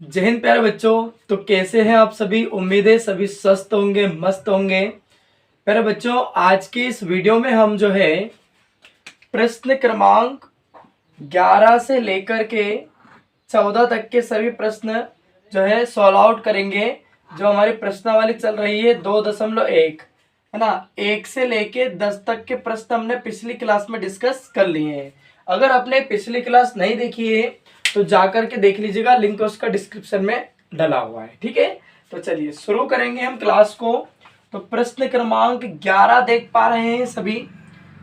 जय हिंद प्यारे बच्चों। तो कैसे हैं आप सभी? उम्मीद है सभी स्वस्थ होंगे, मस्त होंगे। प्यारे बच्चों, आज की इस वीडियो में हम जो है प्रश्न क्रमांक 11 से लेकर के 14 तक के सभी प्रश्न जो है सॉल्व आउट करेंगे। जो हमारी प्रश्नावली चल रही है 2.1 है ना, 1 से लेके 10 तक के प्रश्न हमने पिछली क्लास में डिस्कस कर लिए हैं। अगर आपने पिछली क्लास नहीं देखी है तो जाकर के देख लीजिएगा, लिंक उसका डिस्क्रिप्शन में डला हुआ है। ठीक है, तो चलिए शुरू करेंगे हम क्लास को। तो प्रश्न क्रमांक 11 देख पा रहे हैं सभी।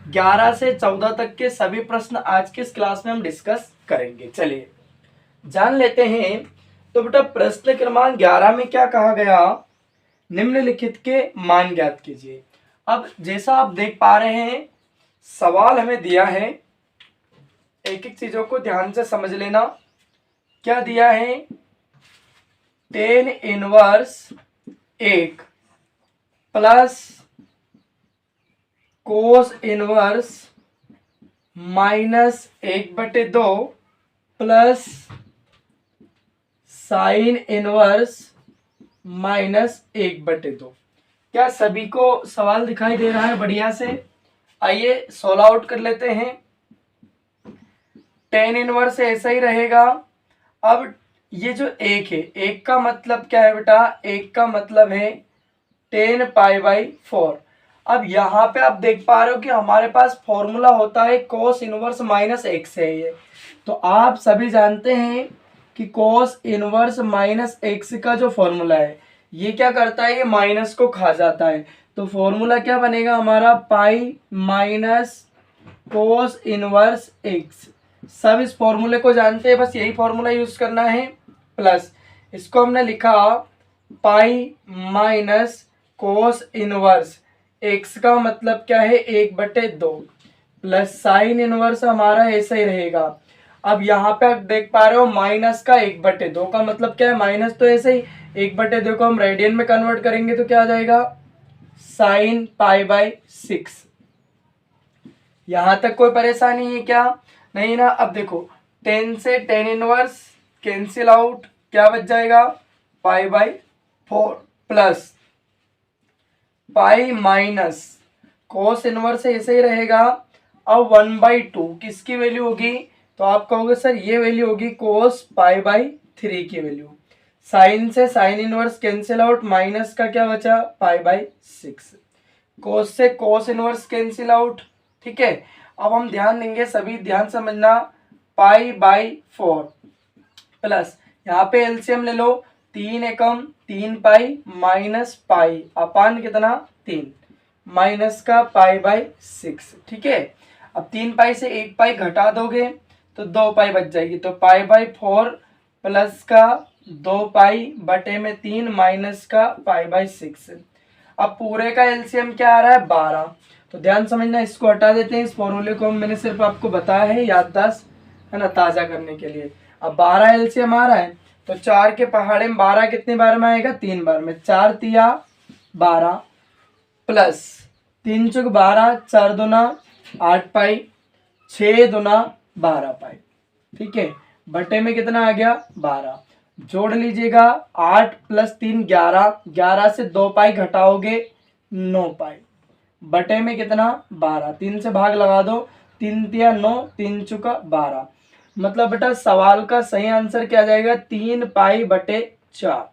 11 से 14 तक के सभी प्रश्न आज के इस क्लास में हम डिस्कस करेंगे। चलिए जान लेते हैं। तो बेटा प्रश्न क्रमांक 11 में क्या कहा गया? निम्नलिखित के मान ज्ञात कीजिए। अब जैसा आप देख पा रहे हैं, सवाल हमें दिया है, एक एक चीजों को ध्यान से समझ लेना। क्या दिया है? tan inverse 1 plus cos inverse -1/2 plus sine inverse -1/2। क्या सभी को सवाल दिखाई दे रहा है? बढ़िया से आइए सॉल्व आउट कर लेते हैं। tan इनवर्स ऐसा ही रहेगा। अब ये जो 1 है, 1 का मतलब क्या है बेटा? 1 का मतलब है tan π/4। अब यहाँ पे आप देख पा रहे हो कि हमारे पास फॉर्मूला होता है cos इनवर्स -x है ये। तो आप सभी जानते हैं कि cos इनवर्स -x का जो फॉर्मूला है, ये क्या करता है? ये माइनस को खा जाता है। तो फॉर्मूला क्या बनेगा हमारा? Pi minus cos inverse x। सब इस फॉर्मूले को जानते हैं, बस यही फॉर्मूला यूज करना है। प्लस इसको हमने लिखा पाई माइनस कोस इनवर्स x का मतलब क्या है? 1/2 प्लस साइन इनवर्स हमारा ऐसा ही रहेगा। अब यहाँ पे आप देख पा रहे हो माइनस का 1/2 का मतलब क्या है? माइनस तो ऐसे ही, 1/2 को हम रेडियन में कन्वर्ट करेंगे तो क्या आ जाएगा? साइन π/6। यहां तक कोई परेशानी है क्या? नहीं ना। अब देखो, 10 से tan इनवर्स कैंसिल आउट, क्या बच जाएगा? π/4 plus pi minus cos inverse ऐसे ही रहेगा। अब 1/2 किसकी वैल्यू होगी? तो आप कहोगे सर ये वैल्यू होगी कोस π/3 की वैल्यू। साइन से sine inverse cancel out, minus का क्या बचा? π/6। कोस से कोस इनवर्स कैंसिल आउट। ठीक है, अब हम ध्यान देंगे, सभी ध्यान समझना। π/4 प्लस यहाँ पे एलसीएम ले लो, 3 एकम 3 पाई माइनस पाई अपान कितना? 3 माइनस का π/6। ठीक है, अब 3 पाई से 1 पाई घटा दोगे तो 2 पाई बच जाएगी। तो π/4 प्लस का 2 पाई बटे में 3 माइनस का π/6। अब पूरे का एलसीएम क्या आ रहा है? 12। तो ध्यान समझना, इसको हटा देते हैं। इस फॉर्मूले को मैंने सिर्फ आपको बताया है याददाश्त है ना, ताजा करने के लिए। अब 12 एलसीएम आ रहा है तो 4 के पहाड़े में 12 कितनी बार में आएगा? 3 बार में। 4 तिया 12 प्लस 3 चुक 12, 4 दूना 8 पाई, 6 दूना 12 पाई। ठीक है, बटे में कितना आ गया? 12। जोड़ लीजिएगा, 8 प्लस 3 11, 11 से 2 पाई घटाओगे 9 पाई, बटे में कितना? 12। 3 से भाग लगा दो, 3 तिया 9, 3 चुका 12। मतलब बेटा सवाल का सही आंसर क्या जाएगा? 3 π/4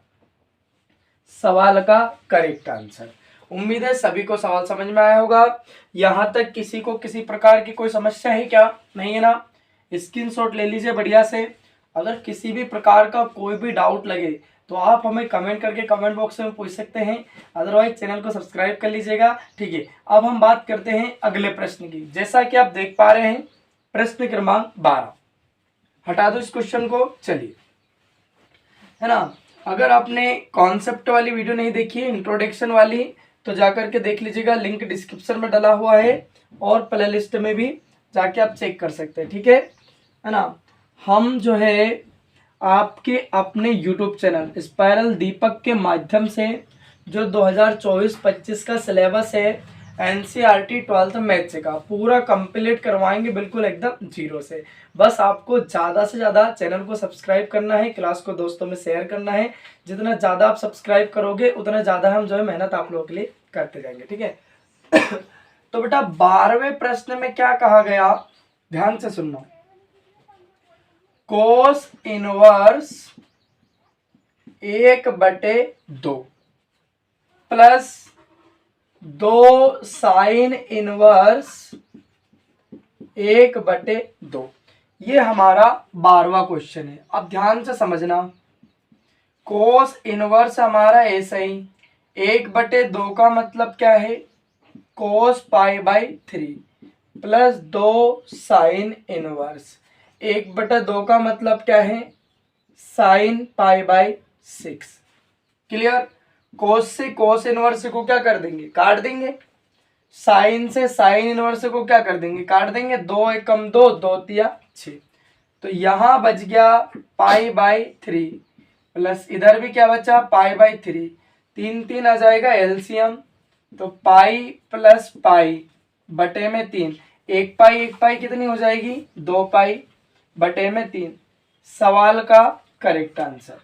सवाल का करेक्ट आंसर। उम्मीद है सभी को सवाल समझ में आया होगा। यहां तक किसी को किसी प्रकार की कोई समस्या है क्या? नहीं है ना? स्क्रीनशॉट ले लीजिए बढ़िया से। अगर किसी भी प्रकार का कोई भी डाउट लगे तो आप हमें कमेंट करके कमेंट बॉक्स में पूछ सकते हैं। अदरवाइज चैनल को सब्सक्राइब कर लीजिएगा। ठीक है, अब हम बात करते हैं अगले प्रश्न की। जैसा कि आप देख पा रहे हैं प्रश्न क्रमांक 12। हटा दो इस क्वेश्चन को। चलिए, है ना, अगर आपने कॉन्सेप्ट वाली वीडियो नहीं देखी है, इंट्रोडक्शन वाली, तो जाकर के देख लीजिएगा, लिंक डिस्क्रिप्शन में डला हुआ है और प्ले लिस्ट में भी जाके आप चेक कर सकते हैं। ठीक है ना। हम जो है आपके अपने YouTube चैनल स्पाइरल दीपक के माध्यम से जो 2024-25 का सिलेबस है एनसीईआरटी 12th मैथ्स का पूरा कंप्लीट करवाएंगे बिल्कुल एकदम जीरो से। बस आपको ज़्यादा से ज़्यादा चैनल को सब्सक्राइब करना है, क्लास को दोस्तों में शेयर करना है। जितना ज़्यादा आप सब्सक्राइब करोगे उतना ज़्यादा हम जो है मेहनत आप लोगों के लिए करते जाएंगे, ठीक है। तो बेटा 12वें प्रश्न में क्या कहा गया, ध्यान से सुनना। Cos inverse 1/2 plus 2 sine inverse 1/2, ये हमारा 12वां क्वेश्चन है। अब ध्यान से समझना, कोस इनवर्स हमारा ऐसा ही 1/2 का मतलब क्या है, कोस π/3 प्लस 2 साइन इनवर्स। 1/2 का मतलब क्या है, साइन π/6। क्लियर। कोस से कोस इनवर्स को क्या कर देंगे, काट देंगे। साइन से साइन इनवर्स को क्या कर देंगे, काट देंगे। 2 एकम 2, 2 तिया 6। तो यहां बच गया π/3 प्लस इधर भी क्या बचा π/3। 3 3 आ जाएगा एलसीएम, तो पाई प्लस पाई बटे में 3। 1 पाई कितनी हो जाएगी, 2 पाई बटे में 3। सवाल का करेक्ट आंसर।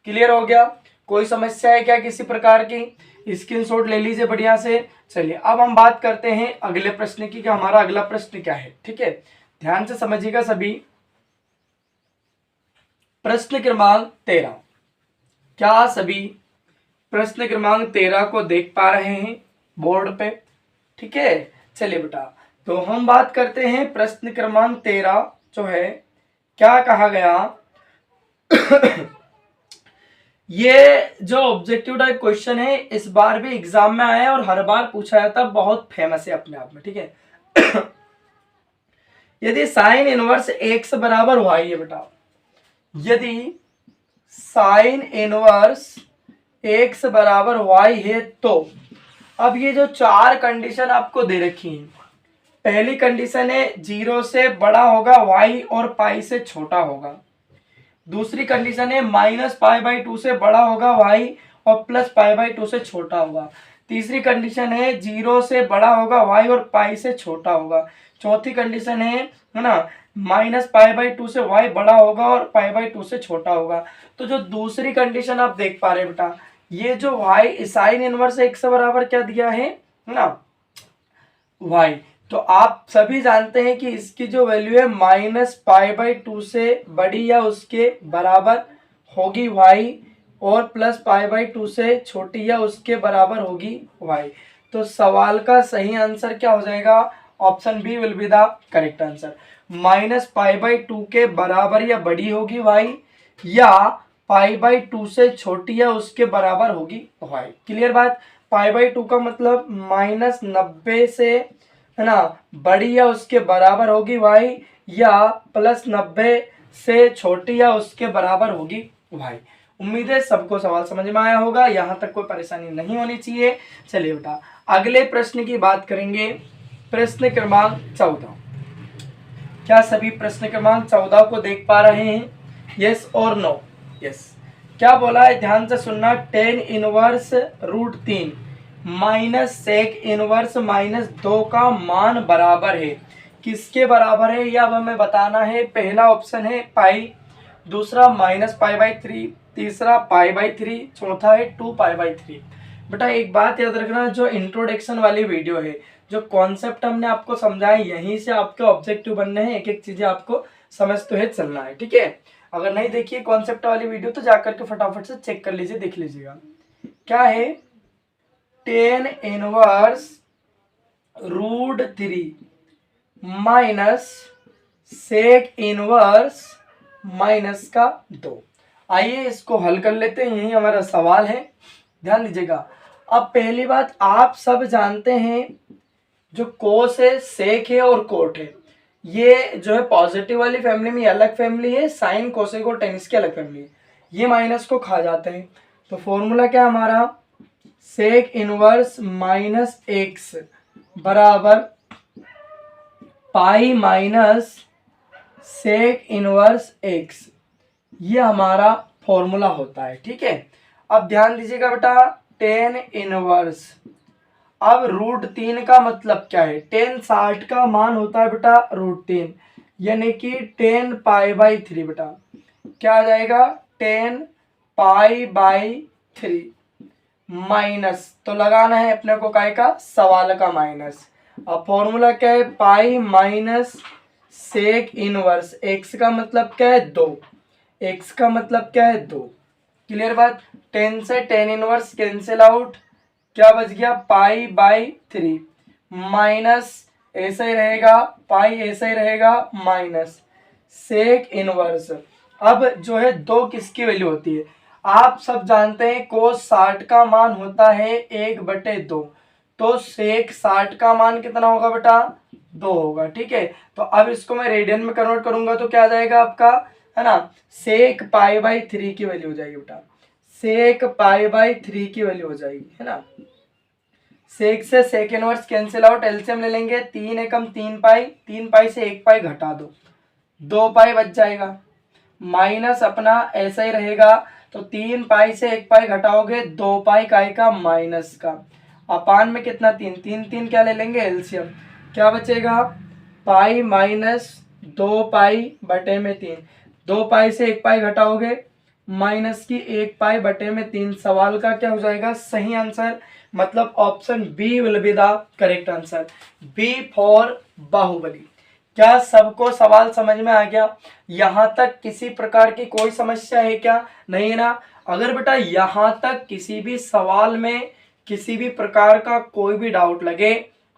क्लियर हो गया। कोई समस्या है क्या किसी प्रकार की, स्क्रीनशॉट ले लीजिए बढ़िया से। चलिए अब हम बात करते हैं अगले प्रश्न की कि हमारा अगला प्रश्न क्या है, ठीक है। ध्यान से समझिएगा सभी। प्रश्न क्रमांक 13, क्या सभी प्रश्न क्रमांक 13 को देख पा रहे हैं बोर्ड पे, ठीक है। चलिए बेटा, तो हम बात करते हैं प्रश्न क्रमांक 13 जो है, क्या कहा गया। ये जो ऑब्जेक्टिव टाइप क्वेश्चन है इस बार भी एग्जाम में आया है और हर बार पूछा जाता है, बहुत फेमस है अपने आप में, ठीक है। यदि साइन इनवर्स x बराबर y है बेटा, यदि साइन इनवर्स x बराबर y है, तो अब ये जो 4 कंडीशन आपको दे रखी है, पहली कंडीशन है 0 से बड़ा होगा y और पाई से छोटा होगा। दूसरी कंडीशन है -π/2 से बड़ा होगा y और प्लस π/2 से छोटा होगा। तीसरी कंडीशन है 0 से बड़ा होगा y और पाई से छोटा होगा। चौथी कंडीशन है ना, -π/2 से y बड़ा होगा और π/2 से छोटा होगा। तो जो दूसरी कंडीशन आप देख पा रहे हैं बेटा, ये जो y साइन इनवर्स x बराबर क्या दिया है ना, y, तो आप सभी जानते हैं कि इसकी जो वैल्यू है -π/2 से बड़ी या उसके बराबर होगी y और प्लस π/2 से छोटी या उसके बराबर होगी y। तो सवाल का सही आंसर क्या हो जाएगा, option B will be the correct answer. -π/2 के बराबर या बड़ी होगी y या π/2 से छोटी या उसके बराबर होगी y। क्लियर बात। π/2 का मतलब -90 से है ना बड़ी या उसके बराबर होगी y या +90 से छोटी या उसके बराबर होगी y। उम्मीद है सबको सवाल समझ में आया होगा, यहाँ तक कोई परेशानी नहीं होनी चाहिए। चलिए बेटा अगले प्रश्न की बात करेंगे, प्रश्न क्रमांक 14। क्या सभी प्रश्न क्रमांक 14 को देख पा रहे हैं, यस और नो। यस। क्या बोला है, ध्यान से सुनना। tan inverse √3 minus sec inverse -2 का मान बराबर है, किसके बराबर है यह अब हमें बताना है। पहला ऑप्शन है पाई, दूसरा -π/3, तीसरा π/3, चौथा है 2π/3। बेटा एक बात याद रखना, जो इंट्रोडक्शन वाली वीडियो है, जो कॉन्सेप्ट हमने आपको समझाए, यहीं से आपके ऑब्जेक्टिव बनने हैं, एक एक चीजें आपको समझते हुए चलना है, ठीक है। अगर नहीं देखिए कॉन्सेप्ट वाली वीडियो तो जाकर के फटाफट से चेक कर लीजिए, देख लीजिएगा। क्या है, tan inverse √3 minus sec inverse -2। आइए इसको हल कर लेते हैं, यही हमारा सवाल है, ध्यान दीजिएगा। अब पहली बात, आप सब जानते हैं जो कोस है, सेक है और कोट है, ये जो है पॉजिटिव वाली फैमिली में अलग फैमिली है, साइन कोसेक और टेन की अलग फैमिली है, ये माइनस को खा जाते हैं। तो फॉर्मूला क्या हमारा, सेक इनवर्स -x बराबर pi minus sec inverse x, ये हमारा फॉर्मूला होता है, ठीक है। अब ध्यान दीजिएगा बेटा, tan इनवर्स, अब √3 का मतलब क्या है, tan 60 का मान होता है बेटा √3, यानी कि 10π/3 बेटा, क्या आ जाएगा 10π/3 माइनस, तो लगाना है अपने को काय का, सवाल का माइनस। अब फॉर्मूला क्या है, pi minus sec inverse x का मतलब क्या है 2, एक्स का मतलब क्या है 2। क्लियर बात। 10 से tan इनवर्स कैंसिल आउट, क्या बच गया π/3 माइनस ऐसा ही रहेगा, पाई ऐसा ही रहेगा माइनस सेक इनवर्स। अब जो है 2 किसकी वैल्यू होती है, आप सब जानते हैं कोस 60 का मान होता है 1/2, तो सेक 60 का मान कितना होगा बेटा 2 होगा। ठीक है, तो अब इसको मैं रेडियन में कन्वर्ट करूंगा तो क्या आ जाएगा आपका, है ना, सेक π/3 की वैल्यू हो जाएगी बेटा, सेक π/3 की वैल्यू हो जाएगी, है ना। सेक से sec inverse cancel out, LCM ले लेंगे, 3 एकम 3π, 3π से 1π घटा दो, 2π बच जाएगा, माइनस अपना ऐसा ही रहेगा, तो 3π से 1π घटाओगे 2π काय का माइनस का, अपान में कितना 3, 3 3 क्या ले लेंगे एलसीएम, क्या बचेगा पाई माइनस 2π/3, 2π से 1π घटाओगे माइनस की 1π/3, सवाल का क्या हो जाएगा सही आंसर, मतलब option B will be the correct answer, b for Baahubali. क्या सबको सवाल समझ में आ गया, यहां तक किसी प्रकार की कोई समस्या है क्या, नहीं है ना। अगर बेटा यहां तक किसी भी सवाल में किसी भी प्रकार का कोई भी डाउट लगे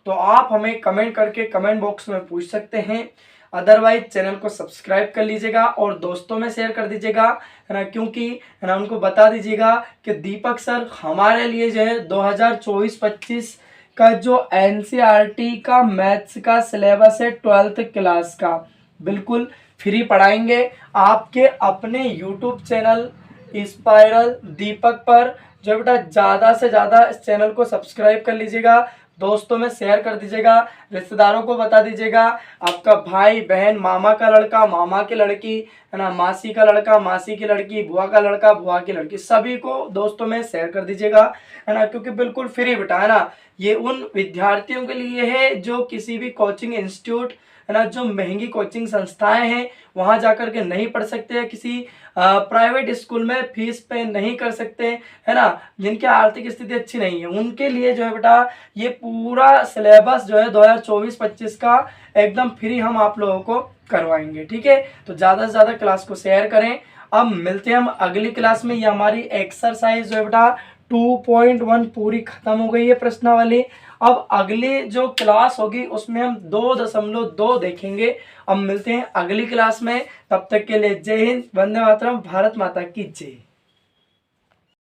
तो आप हमें कमेंट करके कमेंट बॉक्स में पूछ सकते हैं, अदरवाइज चैनल को सब्सक्राइब कर लीजिएगा और दोस्तों में शेयर कर दीजिएगा, है ना, क्योंकि है ना उनको बता दीजिएगा कि दीपक सर हमारे लिए जो है 2024-25 का जो एनसीईआरटी का मैथ्स का सिलेबस है 12th क्लास का बिल्कुल फ्री पढ़ाएंगे आपके अपने यूट्यूब चैनल स्पाइरल दीपक पर। जो बेटा ज़्यादा से ज़्यादा इस चैनल को सब्सक्राइब कर लीजिएगा, दोस्तों में शेयर कर दीजिएगा, रिश्तेदारों को बता दीजिएगा, आपका भाई बहन, मामा का लड़का, मामा की लड़की, है ना, मासी का लड़का, मासी की लड़की, बुआ का लड़का, बुआ की लड़की, सभी को दोस्तों में शेयर कर दीजिएगा, है ना, क्योंकि बिल्कुल फ्री बेटा, है ना। ये उन विद्यार्थियों के लिए है जो किसी भी कोचिंग इंस्टीट्यूट, है ना, जो महंगी कोचिंग संस्थाएं हैं वहां जाकर के नहीं पढ़ सकते हैं, किसी प्राइवेट स्कूल में फीस पे नहीं कर सकते, है ना, जिनकी आर्थिक स्थिति अच्छी नहीं है, उनके लिए जो है बेटा ये पूरा सिलेबस जो है 2024-25 का एकदम फ्री हम आप लोगों को करवाएंगे। ठीक है, तो ज़्यादा से ज़्यादा क्लास को शेयर करें। अब मिलते हैं हम अगली क्लास में। ये हमारी एक्सरसाइज जो है बेटा 2.1 पूरी खत्म हो गई है प्रश्नावली। अब अगली जो क्लास होगी उसमें हम 2.2 देखेंगे। अब मिलते हैं अगली क्लास में, तब तक के लिए जय हिंद, वंदे मातरम, भारत माता की जय।